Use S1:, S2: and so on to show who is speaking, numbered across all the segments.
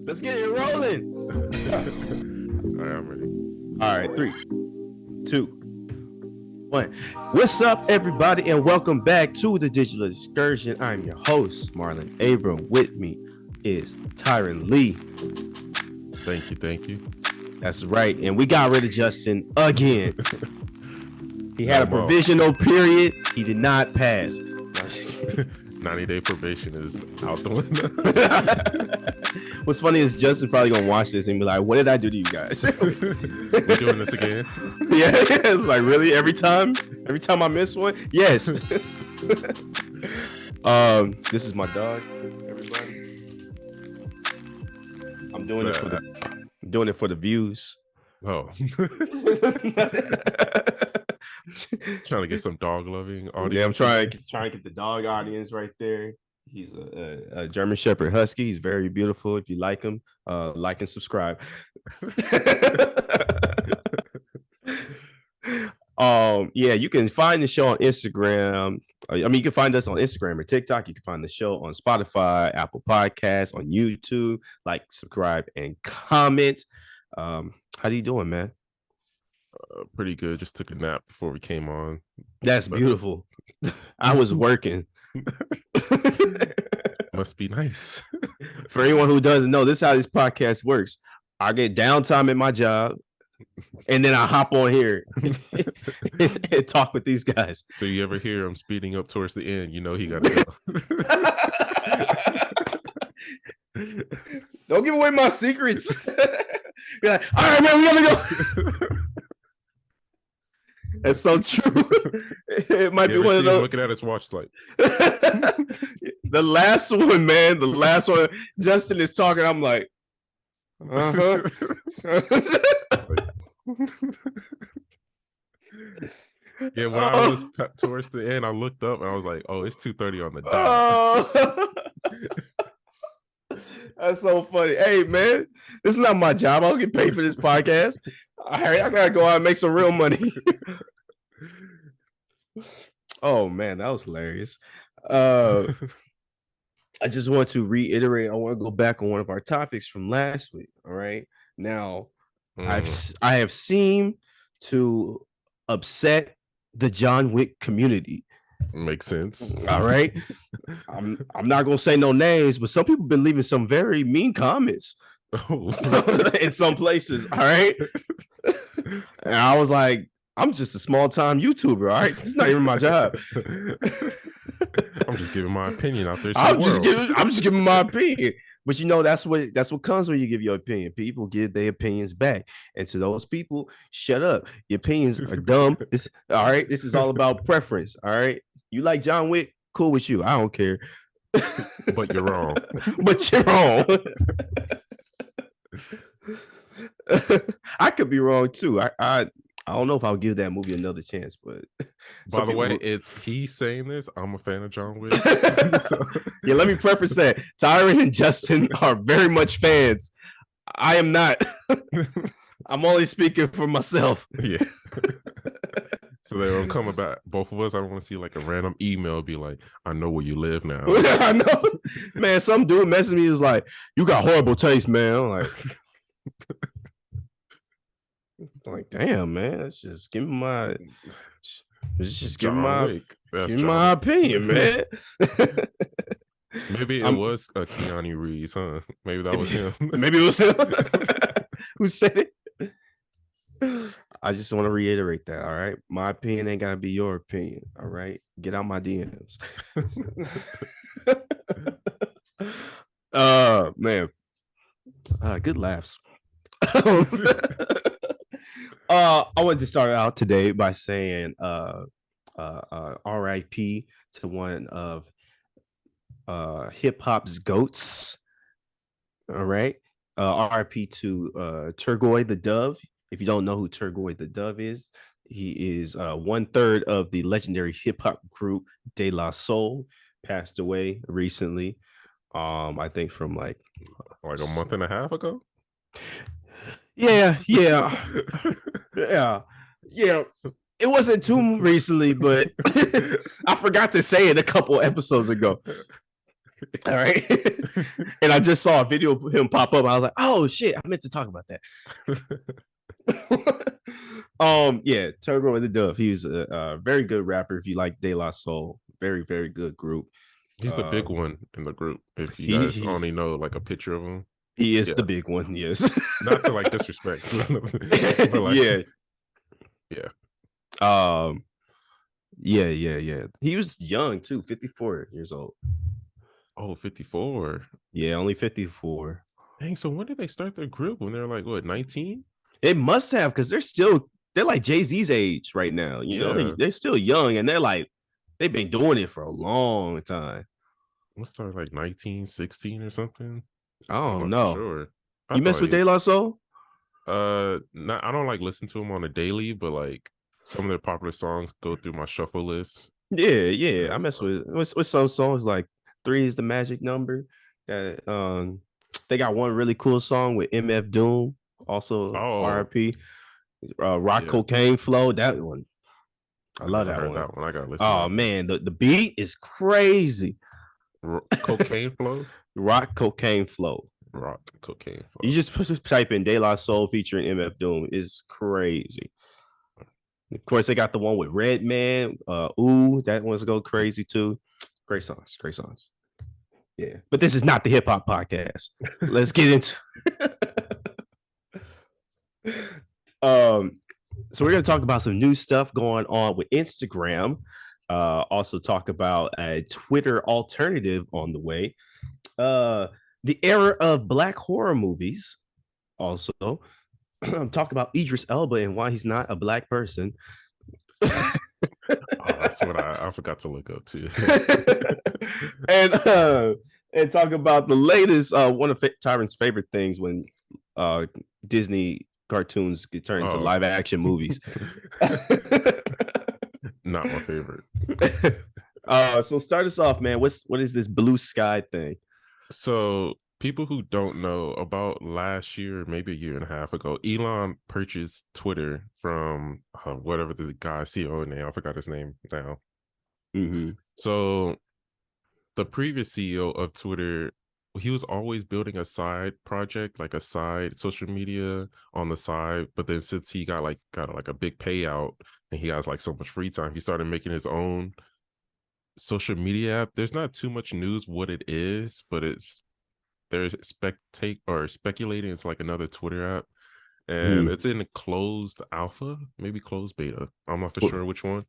S1: Let's get it rolling.
S2: All right, I'm ready.
S1: All right, 3, 2, 1. What's up, everybody, and welcome back to the Digital Excursion. I'm your host, Marlon Abram. With me is Tyron Lee.
S2: Thank you.
S1: That's right, and we got rid of Justin again. He had a provisional period. He did not pass.
S2: 90-day probation is out the window.
S1: What's funny is Justin's probably gonna watch this and be like, "What did I do to you guys?
S2: We doing this again?"
S1: Yeah, it's like, really? Every time I miss one? Yes. This is my dog, everybody. I'm doing it for the views.
S2: Oh. Trying to get some dog loving audience.
S1: Yeah, I'm trying to get the dog audience right there. He's a German Shepherd Husky. He's very beautiful. If you like him, like and subscribe. Yeah, you can find the show on Instagram. You can find us on Instagram or TikTok. You can find the show on Spotify, Apple Podcasts, on YouTube. Like, subscribe, and comment. How you doing, man?
S2: Pretty good. Just took a nap before we came on.
S1: That's beautiful. I was working.
S2: Must be nice.
S1: For anyone who doesn't know, this is how this podcast works. I get downtime at my job, and then I hop on here and talk with these guys.
S2: So you ever hear him speeding up towards the end, you know he got to
S1: go. Don't give away my secrets. Be like, all right, man, we gotta go. That's so true. It might be one of those.
S2: Looking at his watch, like
S1: the last one, man. The last one. Justin is talking. I'm like, uh-huh.
S2: Yeah, when I was towards the end, I looked up and I was like, "Oh, it's 2:30 on the dot."
S1: That's so funny. Hey, man, this is not my job. I don't get paid for this podcast. I gotta go out and make some real money. Oh man, that was hilarious. I just want to reiterate. I want to go back on one of our topics from last week. All right, now I have seemed to upset the John Wick community.
S2: Makes sense.
S1: All right, I'm not gonna say no names, but some people been leaving some very mean comments in some places. All right. And I was like, I'm just a small time YouTuber. All right, it's not even my job.
S2: I'm just giving my opinion out there.
S1: I'm just giving my opinion. But you know, that's what comes when you give your opinion. People give their opinions back, and to those people, shut up. Your opinions are dumb. All right. This is all about preference. All right. You like John Wick? Cool with you. I don't care.
S2: But you're wrong.
S1: But you're wrong. I could be wrong too. I don't know if I'll give that movie another chance, but
S2: by the way, it's he saying this. I'm a fan of John Wick.
S1: Yeah, let me preface that Tyron and Justin are very much fans. I am not. I'm only speaking for myself.
S2: Yeah. So they'll come about both of us. I don't want to see like a random email be like, "I know where you live now."
S1: I know, man. Some dude messaged me is like, "You got horrible taste, man." I'm like, damn, man. Let's just give me my opinion, man.
S2: Maybe it was Keanu Reeves, huh? Maybe that was him.
S1: Maybe it was him. Who said it? I just want to reiterate that. All right, my opinion ain't gotta be your opinion. All right, get out my DMs. Man, good laughs. I wanted to start out today by saying RIP to one of hip hop's goats. All right. RIP to Turgoy the Dove. If you don't know who Turgoy the Dove is, he is 1/3 of the legendary hip hop group De La Soul. Passed away recently. I think from like
S2: a month and a half ago.
S1: Yeah. It wasn't too recently, but I forgot to say it a couple episodes ago. All right. And I just saw a video of him pop up. I was like, oh shit, I meant to talk about that. Yeah, Turbo and the Dove. He was a very good rapper. If you like De La Soul, very, very good group.
S2: He's the big one in the group. If you
S1: He
S2: guys
S1: he,
S2: only know like a picture of him.
S1: he is
S2: Yeah.
S1: the big one, yes.
S2: Not to like disrespect. But like,
S1: yeah.
S2: Yeah.
S1: Yeah. He was young too, 54 years old.
S2: Oh, 54.
S1: Yeah, only 54.
S2: Dang, so when did they start their group? When they're like what, 19?
S1: It must have, because they're like Jay-Z's age right now. You know,
S2: Yeah.
S1: they're still young, and they've been doing it for a long time.
S2: Must start like 19, 16 or something.
S1: I
S2: I'm
S1: don't
S2: not for
S1: know.
S2: sure.
S1: You mess with De La Soul?
S2: Not, I don't like listen to them on a daily, but like some of their popular songs go through my shuffle list.
S1: Yeah. I mess
S2: So
S1: with some songs like 3 is the magic number. They got one really cool song with MF Doom, also
S2: oh
S1: RP. Rock
S2: yeah,
S1: Cocaine Flow. That one. I
S2: I
S1: love
S2: never
S1: that
S2: heard
S1: one.
S2: that one. I gotta listen to
S1: Oh
S2: that one.
S1: man, the beat is crazy.
S2: Cocaine Flow.
S1: Rock Cocaine Flow.
S2: Rock Cocaine
S1: You
S2: Flow.
S1: just type in De La Soul featuring MF Doom. It's crazy. Of course, they got the one with Redman. Ooh, that one's go crazy too. Great songs, great songs. Yeah, but this is not the hip hop podcast. Let's get into. So we're gonna talk about some new stuff going on with Instagram. Also talk about a Twitter alternative on the way. The era of black horror movies. Also, talk about Idris Elba and why he's not a black person.
S2: Oh, that's what I forgot to look up too.
S1: And talk about the latest one of Tyron's favorite things when Disney cartoons get turned into live action movies.
S2: Not my favorite.
S1: So start us off, man. What is this blue sky thing?
S2: So people who don't know, about last year, maybe a year and a half ago, Elon purchased Twitter from whatever the guy CEO name. I forgot his name now.
S1: Mm-hmm.
S2: So the previous CEO of Twitter, he was always building a side project, like a side social media on the side. But then since he got a big payout and he has like so much free time, he started making his own social media app. There's not too much news what it is, but they're speculating it's like another Twitter app, and it's in closed alpha, maybe closed beta. I'm not for sure which one.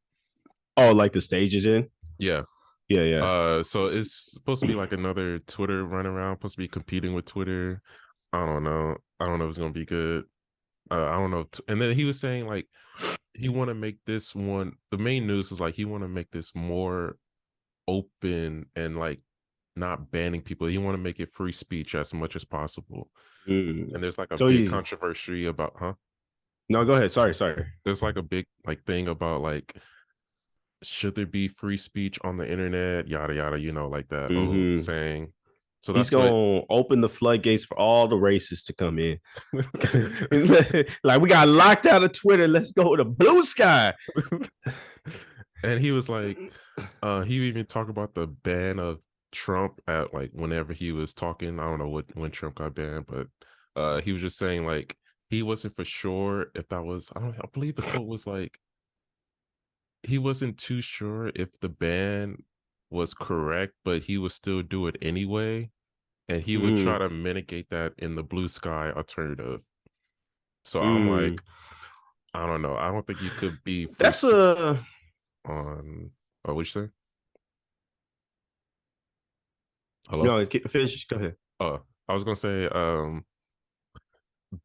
S1: Oh, like the stage is in?
S2: Yeah. So it's supposed to be like another Twitter run around, supposed to be competing with Twitter. I don't know if it's gonna be good. I don't know. And then he was saying like he want to make this one, the main news is like he want to make this more open and like not banning people. He want to make it free speech as much as possible. And there's like a big controversy about
S1: No, go ahead. Sorry.
S2: There's like a big like thing about like, should there be free speech on the internet, yada yada, like that old saying. So
S1: he's gonna open the floodgates for all the racists to come in. Like, we got locked out of Twitter. Let's go to blue sky.
S2: And he was like, he even talked about the ban of Trump at like whenever he was talking. I don't know when Trump got banned, but he was just saying like he wasn't for sure if that was, I believe the quote was like, he wasn't too sure if the ban was correct, but he would still do it anyway. And he would try to mitigate that in the blue sky alternative. So I'm like, I don't know. I don't think you could be free on what you say? Hello?
S1: No, finish. Go ahead.
S2: I was gonna say,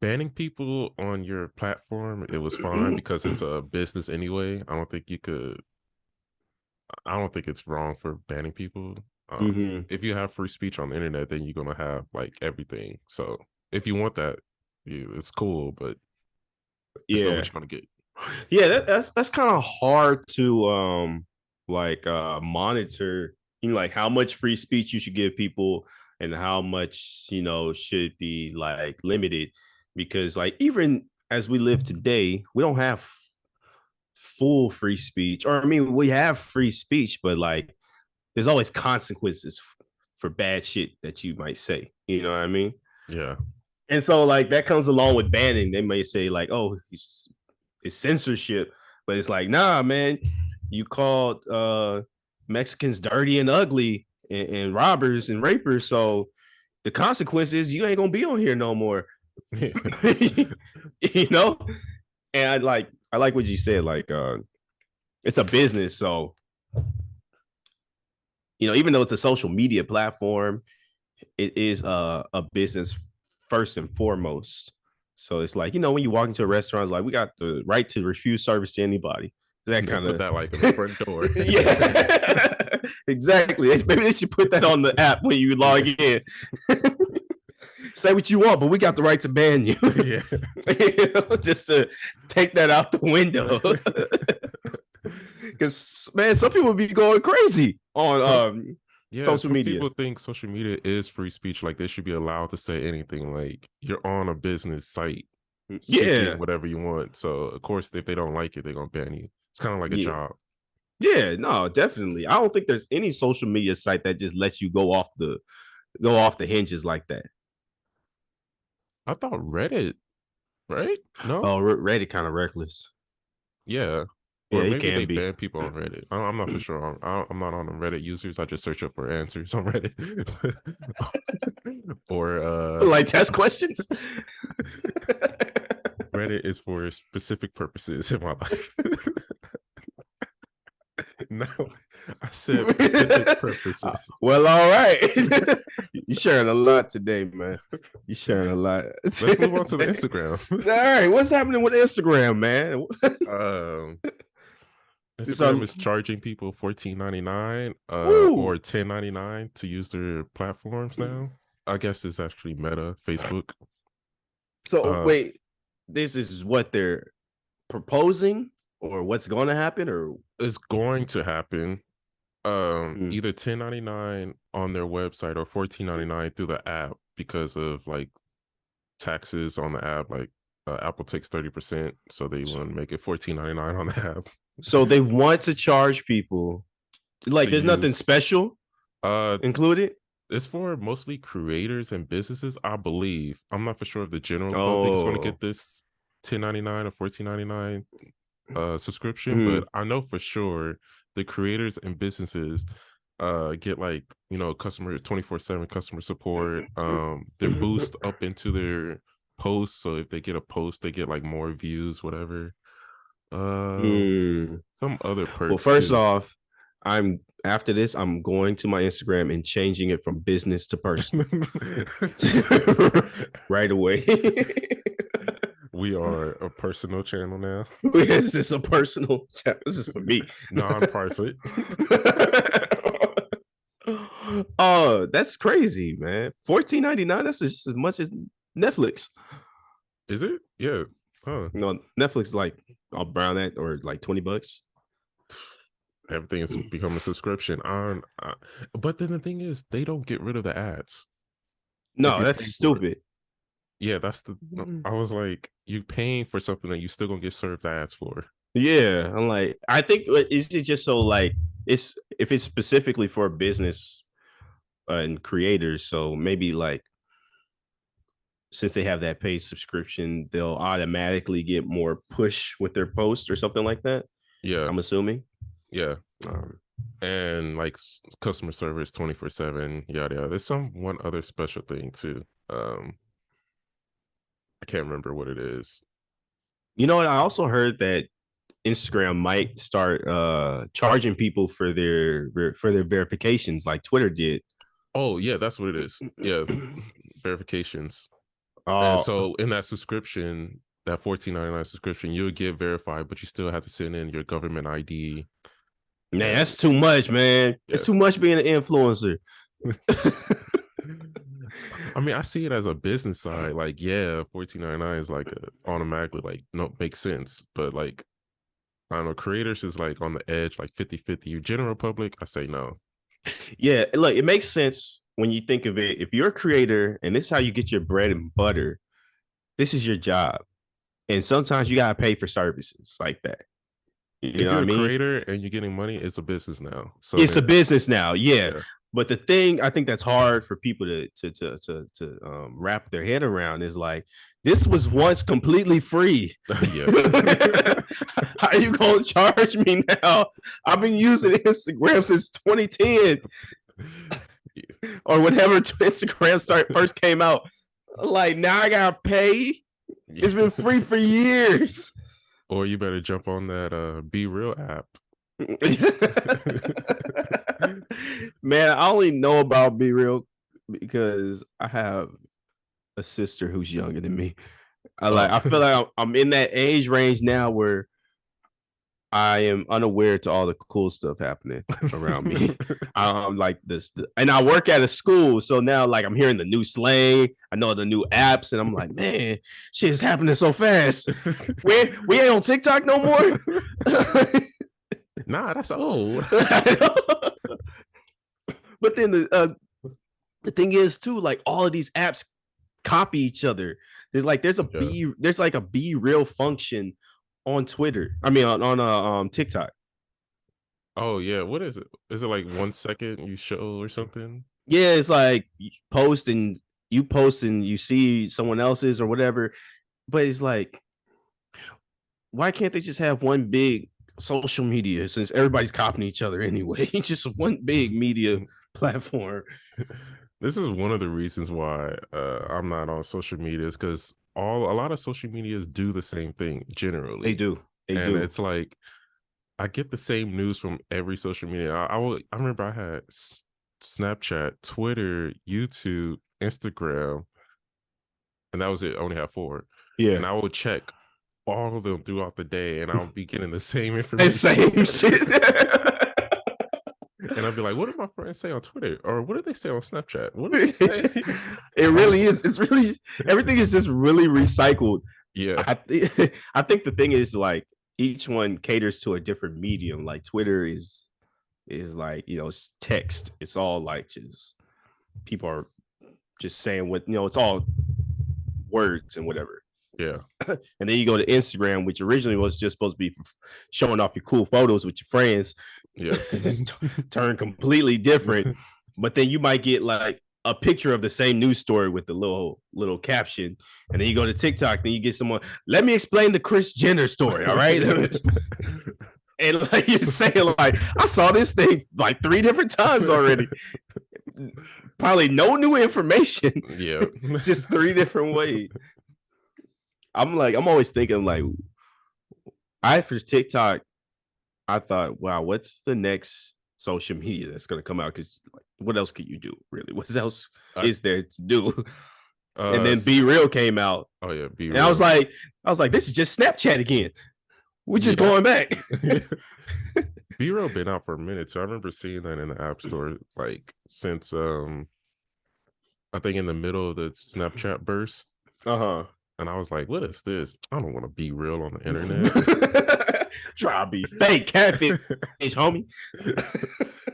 S2: banning people on your platform, it was fine because it's a business anyway. I don't think it's wrong for banning people. If you have free speech on the internet, then you're gonna have like everything. So if you want that, it's cool, but it's not what you're gonna get.
S1: Yeah, that's kind of hard to monitor. Like how much free speech you should give people and how much should be like limited, because like even as we live today, we don't have full free speech, or I mean we have free speech, but like there's always consequences for bad shit that you might say. You know what I mean?
S2: Yeah.
S1: And so like that comes along with banning. They may say like, oh, it's censorship, but it's like, nah, man, you called Mexicans dirty and ugly and robbers and rapers, so the consequences you ain't gonna be on here no more. You know, and I like what you said. Like, it's a business, so you know, even though it's a social media platform, it is a business first and foremost. So it's like, you know, when you walk into a restaurant, it's like we got the right to refuse service to anybody. That kind
S2: Put
S1: of
S2: that like in the front door.
S1: yeah, exactly. Maybe they should put that on the app when you log in. Say what you want, but we got the right to ban you.
S2: Yeah.
S1: You know, just to take that out the window. Because man, some people be going crazy on social media.
S2: People think social media is free speech, like they should be allowed to say anything. Like you're on a business site,
S1: Yeah,
S2: whatever you want. So of course, if they don't like it, they're gonna ban you. It's kind of like a job.
S1: Yeah, no, definitely. I don't think there's any social media site that just lets you go off the hinges like that.
S2: I thought Reddit, right? No.
S1: Oh, Reddit kind of reckless.
S2: Yeah.
S1: Yeah,
S2: Or
S1: it
S2: maybe
S1: can
S2: they
S1: be.
S2: ban people on Reddit. I'm not for sure. I'm not on the Reddit users. I just search up for answers on Reddit. Or
S1: like test questions.
S2: Reddit is for specific purposes in my life. No, I said specific purposes.
S1: Well, all right. You're sharing a lot today, man. You're sharing a lot.
S2: Let's move on to the Instagram.
S1: All right, what's happening with Instagram, man?
S2: Instagram is charging people $14.99 or $10.99 to use their platforms now. I guess it's actually Meta, Facebook.
S1: So wait, this is what they're proposing, or what's going to happen, or
S2: it's going to happen. Either $10.99 on their website or $14.99 through the app because of like taxes on the app. Like Apple takes 30%, so they want to make it $14.99 on the app.
S1: So they want to charge people. Like, there's nothing special included.
S2: It's for mostly creators and businesses, I believe. I'm not for sure if the general public is going to get this $10.99 or $14.99 subscription, but I know for sure the creators and businesses get like, you know, 24/7 customer support. Their boost up into their posts, so if they get a post, they get like more views, whatever. Some other perks.
S1: Well, first off, after this, I'm going to my Instagram and changing it from business to personal right away.
S2: We are a personal channel now.
S1: This is a personal channel. This is for me.
S2: Non-private.
S1: Oh, that's crazy, man. $14.99. That's as much as Netflix.
S2: Is it? Yeah. Huh.
S1: No, Netflix is like around that, or like $20.
S2: Everything has become a subscription. But then the thing is, they don't get rid of the ads.
S1: No, that's stupid.
S2: Yeah, that's the. I was like, you paying for something that you still gonna get served ads for.
S1: Yeah, I'm like, I think it's just so like if it's specifically for business and creators, so maybe like since they have that paid subscription, they'll automatically get more push with their post or something like that.
S2: Yeah,
S1: I'm assuming.
S2: Yeah, and like customer service 24/7. Yada. There's one other special thing too. I can't remember what it is.
S1: You know what? I also heard that Instagram might start charging people for their verifications, like Twitter did.
S2: Oh yeah, that's what it is. Yeah, verifications. And so in that subscription, that $14.99 subscription, you'll get verified, but you still have to send in your government ID.
S1: Man, that's too much, man. Yeah. It's too much being an influencer.
S2: I mean, I see it as a business side. Like, yeah, $14.99 is like automatically like no makes sense. But like, I don't know, creators is like on the edge, like 50-50. Your general public, I say no.
S1: Yeah, look, it makes sense when you think of it. If you're a creator and this is how you get your bread and butter, this is your job. And sometimes you gotta pay for services like that.
S2: If you're a creator and you're getting money, it's a business now. So
S1: it's a business now, yeah. But the thing I think that's hard for people to wrap their head around is like this was once completely free.
S2: Yeah.
S1: How are you gonna charge me now? I've been using Instagram since 2010 or whenever Instagram first came out. Like now I gotta pay. It's been free for years.
S2: Or you better jump on that Be Real app.
S1: Man, I only know about Be Real because I have a sister who's younger than me. I feel like I'm in that age range now where I am unaware to all the cool stuff happening around me. I'm like this, and I work at a school, so now like I'm hearing the new slang. I know the new apps, and I'm like, man, shit is happening so fast. We ain't on TikTok no more.
S2: Nah, that's old.
S1: But then the thing is too, like all of these apps copy each other. There's like a Be Real function on Twitter. I mean on TikTok.
S2: Oh yeah, what is it? Is it like 1 second you show or something?
S1: Yeah, it's like you post and you see someone else's or whatever. But it's like, why can't they just have one big social media since everybody's copying each other anyway? Just one big media platform.
S2: This is one of the reasons why I'm not on social media, is because a lot of social medias do the same thing generally.
S1: They do.
S2: It's like I get the same news from every social media. I remember I had Snapchat, Twitter, YouTube, Instagram, and that was it. I only had 4.
S1: Yeah.
S2: And I would check all of them throughout the day, and I'll be getting the same information.
S1: The same shit.
S2: And I'd be like, what did my friends say on Twitter? Or what did they say on Snapchat? What did they say?
S1: It really is. It's really, everything is just really recycled.
S2: Yeah.
S1: I think the thing is like each one caters to a different medium. Like Twitter is like, it's text. It's all like just people are just saying what, it's all words and whatever.
S2: Yeah.
S1: And then you go to Instagram, which originally was just supposed to be showing off your cool photos with your friends.
S2: Yeah.
S1: Turn completely different. But then you might get like a picture of the same news story with the little caption. And then you go to TikTok, then you get someone, let me explain the Kris Jenner story. All right. And like you're saying, like, I saw this thing like 3 different times already. Probably no new information.
S2: Yeah.
S1: Just 3 different ways. I'm always thinking like, for TikTok, I thought, wow, what's the next social media that's going to come out? Because like, what else could you do, really? What else is there to do? And then Be Real came out.
S2: Oh yeah, Be Real.
S1: And I was like, this is just Snapchat again. We're just going back.
S2: Be Real been out for a minute too. I remember seeing that in the App Store, like since I think in the middle of the Snapchat burst. And I was like, what is this? I don't want to be real on the internet.
S1: Try to be fake catfish, homie.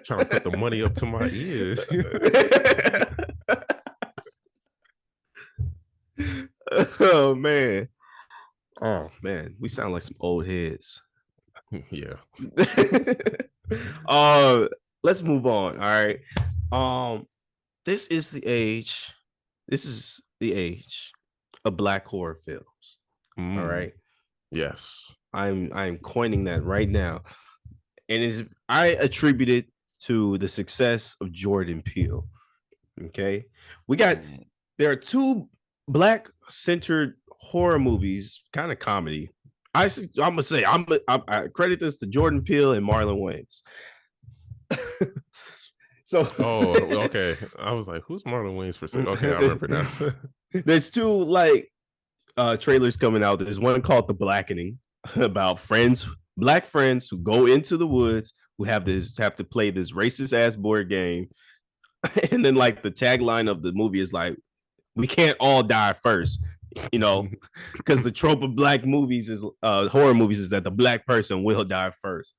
S2: Trying to put the money up to my ears.
S1: Oh man. We sound like some old heads.
S2: Yeah.
S1: Let's move on. All right. This is the age of Black horror films. All right.
S2: Yes.
S1: I'm coining that right now. And I attribute it to the success of Jordan Peele. Okay. There are 2 Black centered horror movies, kind of comedy. I'm gonna say I credit this to Jordan Peele and Marlon Wayans. So
S2: okay. I was like, who's Marlon Wayans for sale? Okay, I remember now.
S1: There's 2 like trailers coming out. There's one called The Blackening, about Black friends who go into the woods, who have to play this racist ass board game. And then like the tagline of the movie is like, we can't all die first, because the trope of Black movies is horror movies is that the Black person will die first.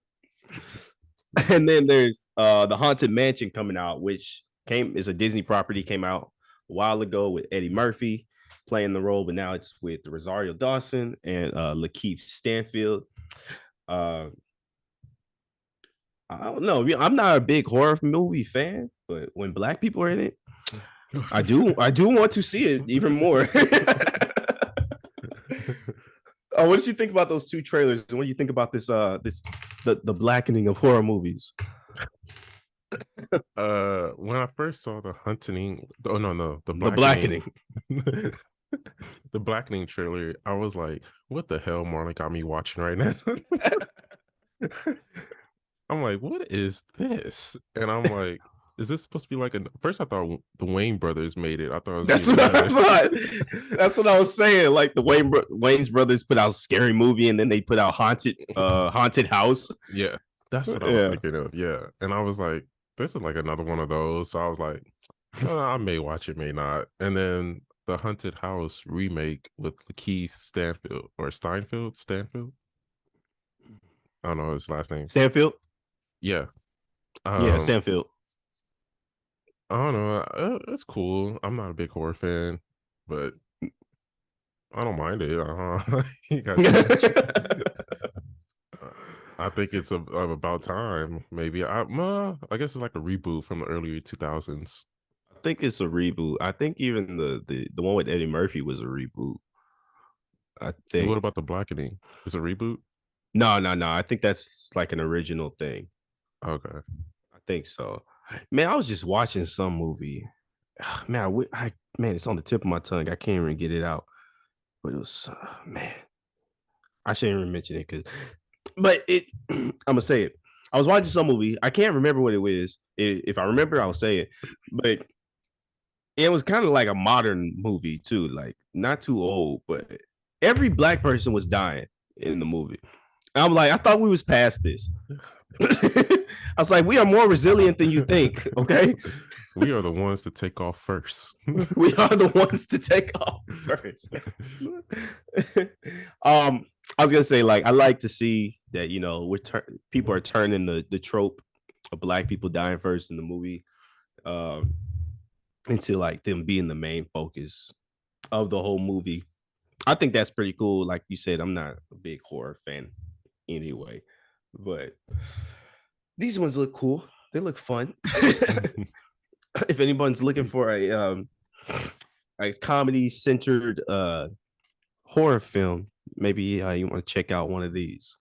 S1: And then there's the Haunted Mansion coming out, which is a Disney property, came out a while ago with Eddie Murphy playing the role, but now it's with Rosario Dawson and Lakeith Stanfield. I don't know. I'm not a big horror movie fan, but when black people are in it, I do want to see it even more. What did you think about those two trailers? And what do you think about this the blackening of horror movies?
S2: When I first saw the hunting, oh no, the
S1: The
S2: blackening,
S1: blackening.
S2: the blackening trailer, I was like, what the hell Marlon got me watching right now? I'm like, what is this? And I'm like, is this supposed to be like a first I thought the Wayne brothers made it. I thought it was
S1: That's
S2: being
S1: what I
S2: mad.
S1: thought. That's what I was saying. Like the Wayne's brothers put out Scary Movie, and then they put out Haunted House.
S2: Yeah, that's what I was thinking of. Yeah. And I was like, this is like another one of those. So I was like, I may watch it, may not. And then the Haunted House remake with Keith Stanfield or Stanfield. I don't know his last name.
S1: Stanfield.
S2: Yeah.
S1: Yeah, Stanfield.
S2: I don't know. It's cool. I'm not a big horror fan, but I don't mind it. You got too much. I think it's about time. Maybe I guess it's like a reboot from the early 2000s.
S1: I think it's a reboot. I think even the one with Eddie Murphy was a reboot. I think.
S2: What about the blackening? Is it a reboot?
S1: No. I think that's like an original thing.
S2: Okay.
S1: I think so. Man, I was just watching some movie. Man, man, it's on the tip of my tongue. I can't even get it out. But it was man. I shouldn't even mention it but I'm gonna say it. I was watching some movie. I can't remember what it was. If I remember, I'll say it. But it was kind of like a modern movie too, like not too old, but every black person was dying in the movie. And I'm like, I thought we was past this. I was like, we are more resilient than you think. Okay,
S2: we are the ones to take off first.
S1: We are the ones to take off first. I was gonna say, like, I like to see that people are turning the trope of black people dying first in the movie into like them being the main focus of the whole movie. I think that's pretty cool. Like you said, I'm not a big horror fan anyway, but these ones look cool. They look fun. If anyone's looking for a comedy centered horror film, maybe you want to check out one of these.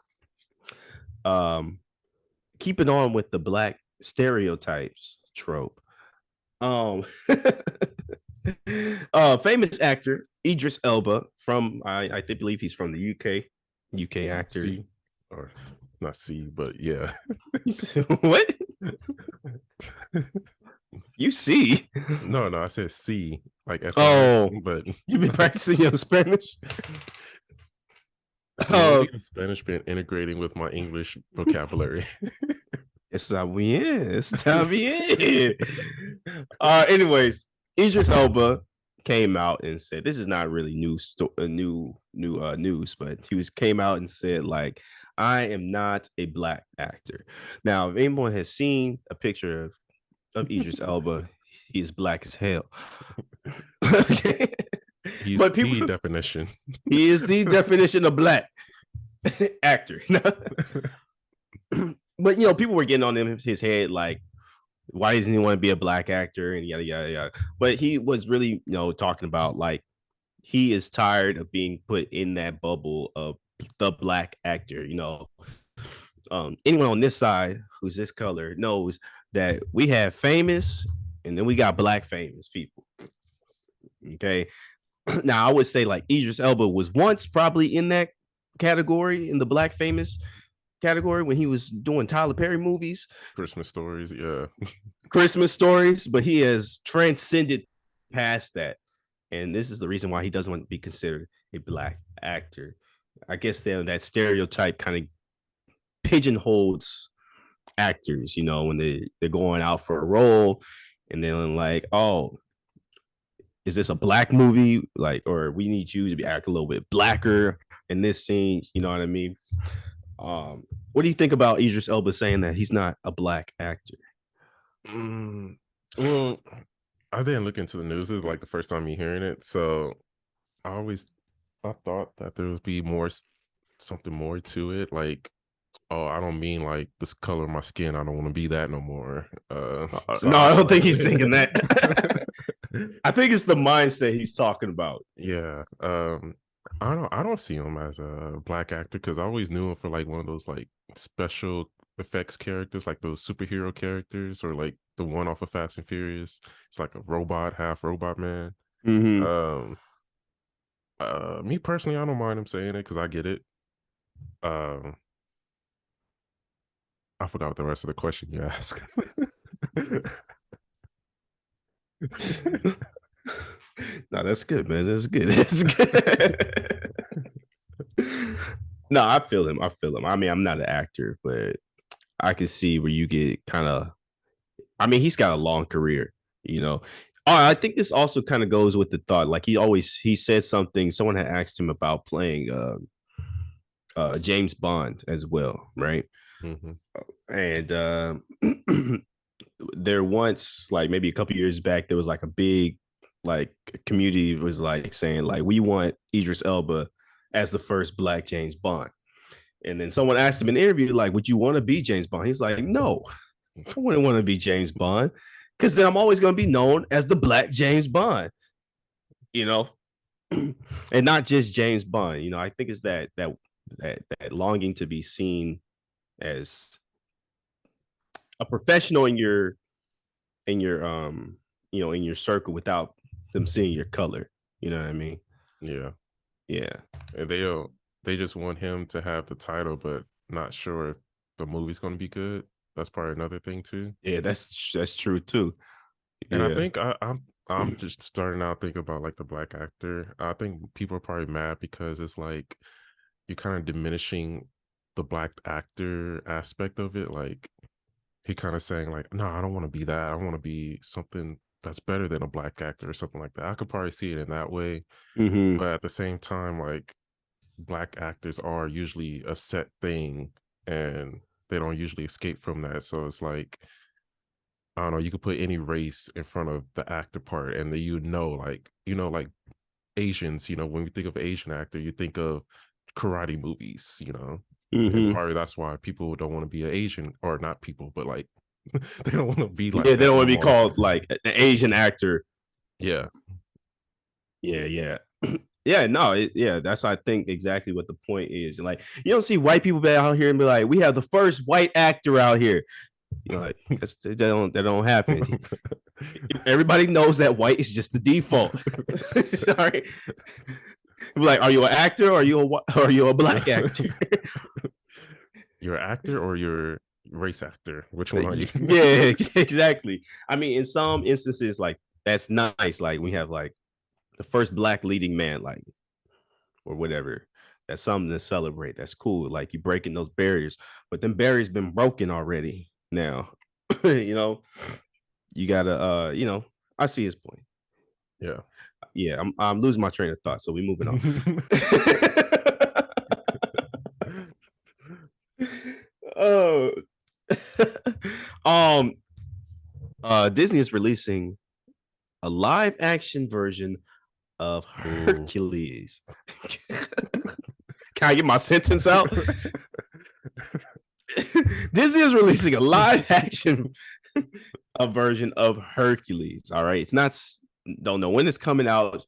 S1: Keep it on with the black stereotypes trope. Famous actor Idris Elba from I believe he's from the UK actor.
S2: C, or not C, but yeah.
S1: What? You see?
S2: No, I said C, like S. But
S1: you've been practicing your Spanish.
S2: Spanish been integrating with my English vocabulary.
S1: Está bien. Anyways, Idris Elba came out and said, this is not really news, but he came out and said, like, I am not a black actor. Now, if anyone has seen a picture of Idris Elba, he is black as hell. Okay.
S2: He's the definition.
S1: He is the definition of black actor. But people were getting on his head, like, why doesn't he want to be a black actor and yada yada yada. But he was really talking about, like, he is tired of being put in that bubble of the black actor. Anyone on this side who's this color knows that we have famous and then we got black famous people. Okay. Now I would say, like, Idris Elba was once probably in that category, in the black famous category, when he was doing Tyler Perry movies,
S2: Christmas Stories, yeah.
S1: Christmas Stories, but he has transcended past that. And this is the reason why he doesn't want to be considered a black actor. I guess then that stereotype kind of pigeonholes actors, when they're going out for a role, and then like, oh, is this a black movie? Like, or we need you to be act a little bit blacker in this scene. You know what I mean? What do you think about Idris Elba saying that he's not a black actor?
S2: Well, I didn't look into the news. This is like the first time you're hearing it, so I thought that there would be something more to it. Like, Oh, I don't mean like this color of my skin. I don't want to be that no more. So
S1: No, I don't think he's thinking that. I think it's the mindset he's talking about.
S2: yeah. I don't see him as a black actor because I always knew him for like one of those like special effects characters, like those superhero characters, or like the one off of Fast and Furious. It's like a robot, half robot man.
S1: Mm-hmm.
S2: Um, Me personally, I don't mind him saying it because I get it. Um, I forgot what the rest of the question you asked.
S1: No, that's good, man. That's good. That's good. No, I feel him. I feel him. I mean, I'm not an actor, but I can see where you get kind of. I mean, he's got a long career, you know. I think this also kind of goes with the thought. Like he said something. Someone had asked him about playing James Bond as well, right?
S2: Mm-hmm.
S1: And there once, like maybe a couple years back, there was like a big like community was like saying like we want Idris Elba as the first black James Bond. And then someone asked him in an interview, like, would you want to be James Bond? He's like, no, I wouldn't want to be James Bond because then I'm always going to be known as the black James Bond, you know, and not just James Bond. You know, I think it's that longing to be seen as a professional in your in your circle without them seeing your color. You know what I mean?
S2: Yeah.
S1: Yeah.
S2: And they just want him to have the title, but not sure if the movie's going to be good. That's probably another thing too.
S1: Yeah, that's true too.
S2: And I
S1: Yeah.
S2: think I'm just starting out thinking about like the black actor. I think people are probably mad because it's like you're kind of diminishing the black actor aspect of it. Like he kind of saying like, no, I don't want to be that. I want to be something that's better than a black actor or something like that. I could probably see it in that way.
S1: Mm-hmm.
S2: But at the same time, like black actors are usually a set thing and they don't usually escape from that. So it's like, I don't know, you could put any race in front of the actor part and then like Asians, when we think of Asian actor, you think of karate movies. And
S1: Mm-hmm.
S2: probably that's why people don't want to be an Asian, or not people, but like they don't want to be like
S1: Yeah, they
S2: that
S1: don't
S2: no
S1: want to be
S2: more.
S1: called like an Asian actor.
S2: Yeah.
S1: Yeah, yeah. Yeah, no, yeah, that's I think exactly what the point is. Like, you don't see white people be out here and be like, "We have the first white actor out here." You know, like that don't happen. Everybody knows that white is just the default. All right, like, are you an actor or are you a black actor?
S2: You're an actor or you're race actor? Which one are you?
S1: Yeah, exactly. I mean, in some instances, like that's nice. Like we have like the first black leading man, like or whatever. That's something to celebrate. That's cool. Like you breaking those barriers, but them barriers been broken already. Now, you know, you gotta, I see his point.
S2: Yeah.
S1: Yeah, I'm losing my train of thought, so we moving on. Oh, um, Disney is releasing a live action version of
S2: Ooh.
S1: Hercules. Can I get my sentence out? Disney is releasing a live action a version of Hercules. All right, it's not. Don't know when it's coming out,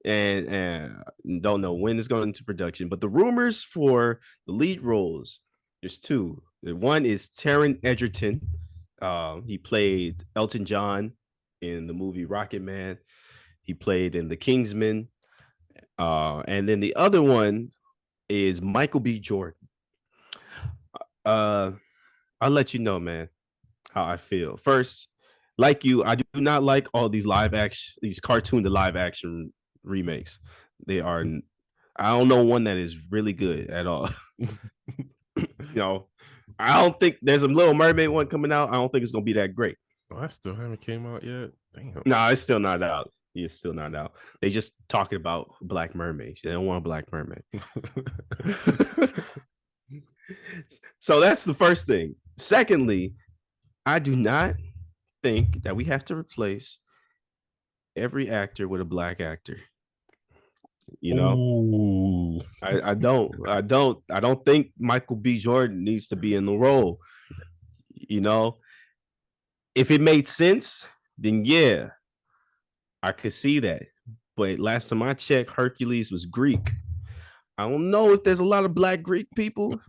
S1: and don't know when it's going into production. But the rumors for the lead roles, there's two. One is Taron Egerton. He played Elton John in the movie Rocket Man. He played in The Kingsman. And then the other one is Michael B. Jordan. Uh, I'll let you know, man, how I feel. First, like you, I do not like all these live action, these cartoon to live action remakes. They are, I don't know one that is really good at all. I don't think there's a Little Mermaid one coming out. I don't think it's gonna be that great.
S2: Oh, I still haven't came out yet. Damn.
S1: No, it's still not out. It's still not out. They just talking about Black Mermaids. They don't want a Black Mermaid. So that's the first thing. Secondly, I do not think that we have to replace every actor with a black actor. You know,
S2: Ooh.
S1: I don't think Michael B. Jordan needs to be in the role. You know, if it made sense, then yeah, I could see that. But last time I checked, Hercules was Greek. I don't know if there's a lot of black Greek people.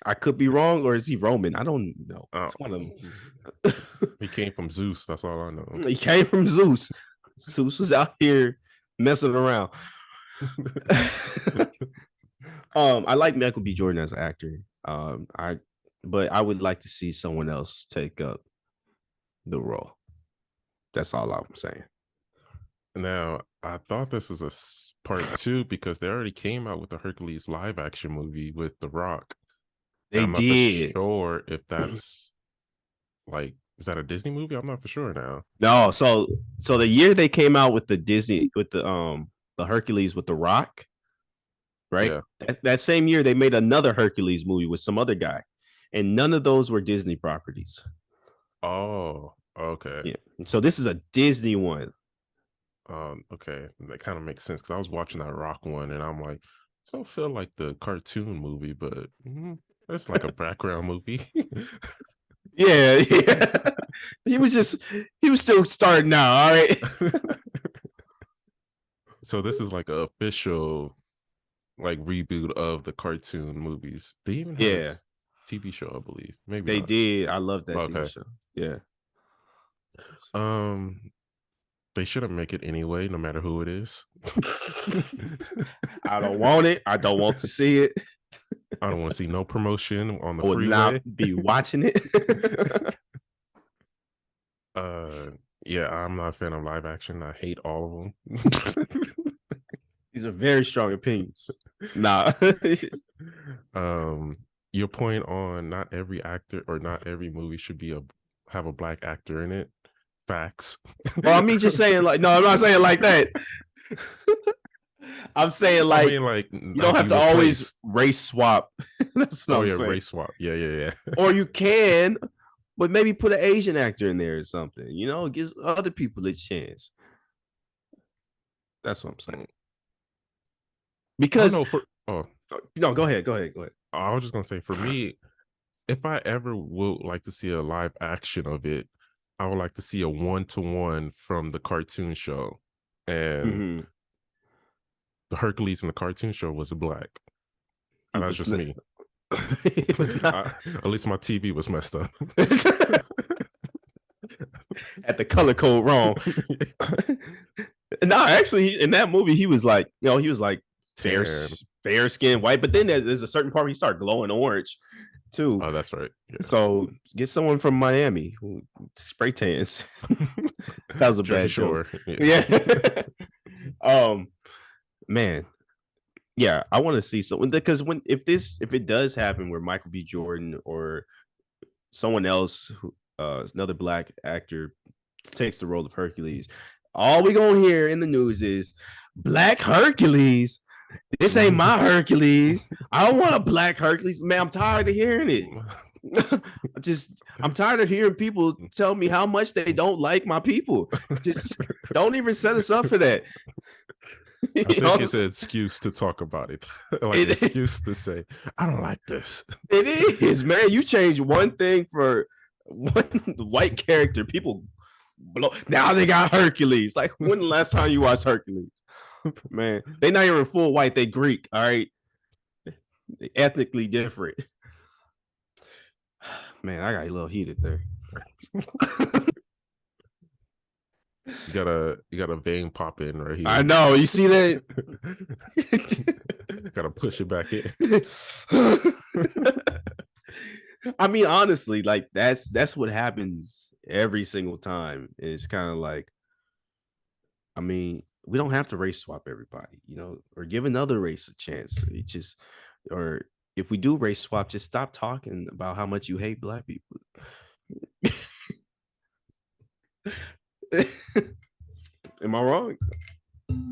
S1: I could be wrong, or is he Roman? I don't know.
S2: Oh,
S1: It's one of them.
S2: he came from Zeus. That's all I know.
S1: He came from Zeus. Zeus was out here messing around. I like Michael B. Jordan as an actor. But I would like to see someone else take up the role. That's all I'm saying.
S2: Now, I thought this was a part 2 because they already came out with the Hercules live action movie with The Rock.
S1: They
S2: I'm not
S1: did.
S2: for sure if that's like, is that a Disney movie? I'm not for sure now.
S1: No, so the year they came out with the Disney with the Hercules with The Rock, right?
S2: Yeah.
S1: That same year they made another Hercules movie with some other guy, and none of those were Disney properties.
S2: Oh, okay.
S1: Yeah. So this is a Disney one.
S2: Okay, that kind of makes sense because I was watching that Rock one and I'm like, it don't feel like the cartoon movie, but it's like a background movie.
S1: Yeah. he was still starting out. All right.
S2: So this is like an official like reboot of the cartoon movies. They even had a TV show, I believe. Maybe
S1: they
S2: not.
S1: did. I love that TV show. Yeah.
S2: They shouldn't make it anyway, no matter who it is.
S1: I don't want it. I don't want to see it.
S2: I don't want to see no promotion on the
S1: I would
S2: freeway.
S1: not be watching it.
S2: Yeah, I'm not a fan of live action. I hate all of them.
S1: These are very strong opinions. Nah.
S2: Your point on not every actor or not every movie should be have a black actor in it. Facts.
S1: Well, I mean, just saying like, no, I'm not saying like that. I'm saying like, you don't have to always race swap.
S2: That's what I'm saying. Race swap. Yeah.
S1: Or you can, but maybe put an Asian actor in there or something. You know, gives other people a chance. That's what I'm saying. Because no, go ahead.
S2: I was just gonna say, for me, if I ever would like to see a live action of it, I would like to see a 1-to-1 from the cartoon show, and the Hercules in the cartoon show was black, and that's just me. It was not. At least my TV was messed up.
S1: At the color code wrong. No, actually, in that movie, he was like, he was like fair skin, white. But then there's a certain part where he started glowing orange too.
S2: Oh, that's right.
S1: Yeah. So get someone from Miami who spray tans. That was a bad show. Yeah. Man. Yeah, I want to see someone because if it does happen where Michael B. Jordan or someone else, another black actor, takes the role of Hercules, all we gonna hear in the news is Black Hercules. This ain't my Hercules. I don't want a black Hercules. Man, I'm tired of hearing it. I'm tired of hearing people tell me how much they don't like my people. Just don't even set us up for that.
S2: I think it's an excuse to talk about it. Like an excuse to say, I don't like this.
S1: It is, man. You change one thing for one white character, people blow. Now they got Hercules. Like, when the last time you watched Hercules? Man, they not even full white, they Greek, all right? They ethnically different. Man, I got a little heated there.
S2: You got a vein pop in right here.
S1: I know, you see that?
S2: Gotta push it back in.
S1: I mean, honestly, like that's what happens every single time. It's kind of like, I mean, we don't have to race swap everybody, or give another race a chance. Or if we do race swap, just stop talking about how much you hate black people. Am I wrong?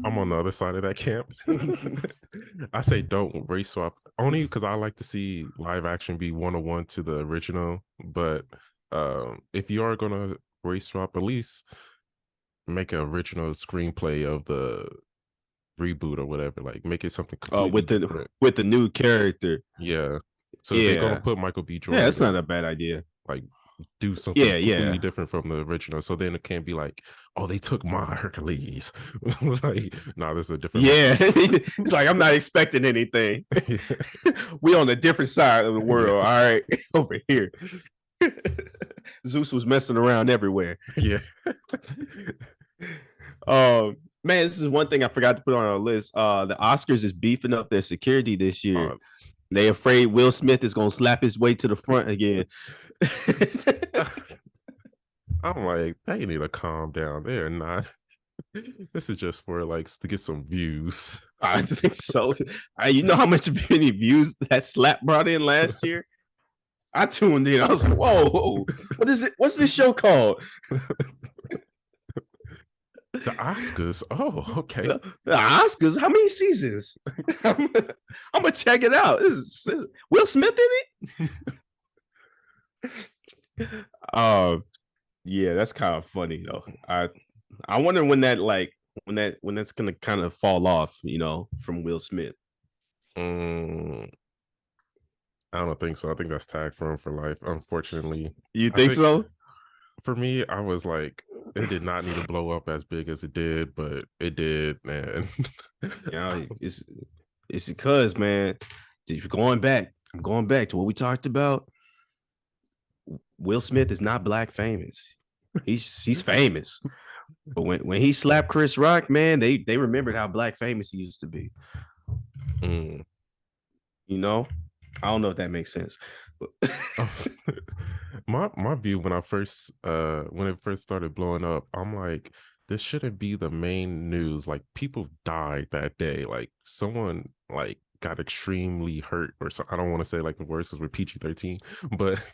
S2: I'm on the other side of that camp. I say don't race swap, only because I like to see live action be 1-to-1 to the original. But if you are gonna race swap, at least make an original screenplay of the reboot or whatever, like make it something completely
S1: with
S2: different.
S1: the new character.
S2: Yeah. So if they're gonna
S1: Yeah.
S2: put Michael B.
S1: Yeah,
S2: Jordan,
S1: that's not
S2: then
S1: a bad idea.
S2: like do something
S1: Yeah,
S2: completely
S1: yeah.
S2: different from the original. So then it can't be like, oh, they took my Hercules. Like, no, this is a different.
S1: Yeah. It's like I'm not expecting anything. We on a different side of the world.
S2: Yeah.
S1: All right. Over here. Zeus was messing around everywhere.
S2: Yeah.
S1: Man, this is one thing I forgot to put on our list. The Oscars is beefing up their security this year. They afraid Will Smith is gonna slap his way to the front again.
S2: I'm like, they need to calm down. They're not. This is just for like to get some views.
S1: I think so. You know how much many views that slap brought in last year? I tuned in. I was like, whoa, what is it? What's this show called?
S2: The Oscars. Oh, okay.
S1: The Oscars. How many seasons? I'm gonna check it out. Is Will Smith in it? Yeah, that's kind of funny though. I wonder when that's gonna kind of fall off, from Will Smith.
S2: I don't think so. I think that's tagged for him for life. Unfortunately,
S1: you think so?
S2: For me, I was like, it did not need to blow up as big as it did, but it did, man.
S1: It's because, man, if I'm going back to what we talked about. Will Smith is not black famous. He's famous, but when he slapped Chris Rock, man, they remembered how black famous he used to be. I don't know if that makes sense. But
S2: my view when it first started blowing up, I'm like, this shouldn't be the main news. Like, people died that day. Like, someone like got extremely hurt or so. I don't want to say like the words because we're PG-13, but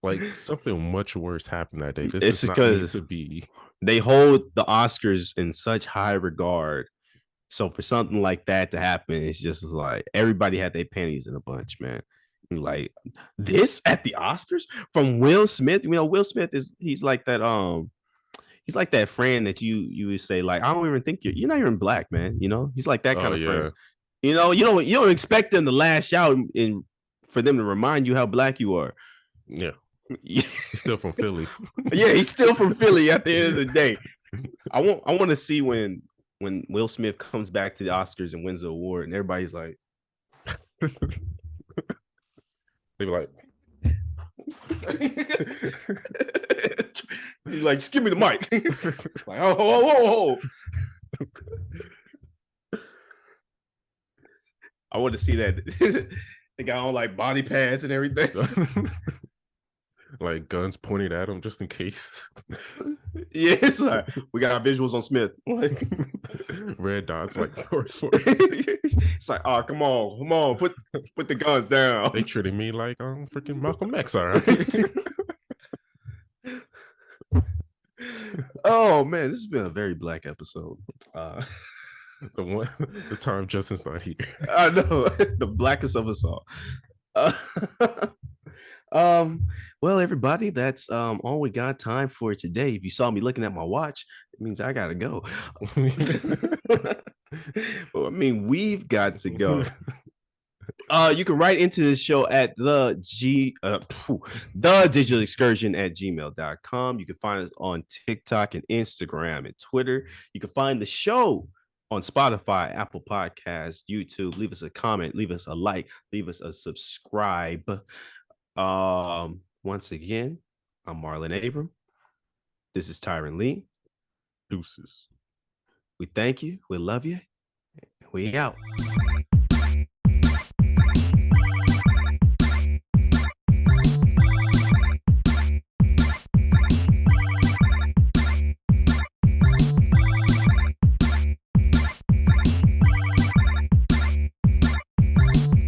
S2: like something much worse happened that day. This is not need to be.
S1: They hold the Oscars in such high regard. So for something like that to happen, it's just like everybody had their panties in a bunch, man. Like, this at the Oscars from Will Smith. Will Smith he's like that friend that you would say, like, I don't even think you're not even black, man. He's like that kind of friend. You don't expect them to lash out and for them to remind you how black you are.
S2: Yeah. He's still from Philly.
S1: Yeah, he's still from Philly at the end of the day. I want to see when Will Smith comes back to the Oscars and wins the award and everybody's like
S2: they were like
S1: he's like, just give me the mic. Like, oh. I want to see that. They got on like body pads and everything.
S2: Like guns pointed at him just in case.
S1: Yeah, it's like, we got our visuals on Smith. Like,
S2: red dots, like
S1: it's like, oh, come on, put the guns down.
S2: They treating me like I'm freaking Malcolm X, all right.
S1: Oh man, this has been a very black episode.
S2: The time Justin's not here.
S1: I know, the blackest of us all. Well, everybody, that's all we got time for today. If you saw me looking at my watch, it means I gotta go. Well, I mean, we've got to go. You can write into this show at the digital excursion at gmail.com. You can find us on TikTok and Instagram and Twitter. You can find the show on Spotify, Apple Podcasts, YouTube. Leave us a comment, leave us a like, leave us a subscribe. Once again, I'm Marlon Abram. This is Tyron Lee.
S2: Deuces.
S1: We thank you. We love you. We out.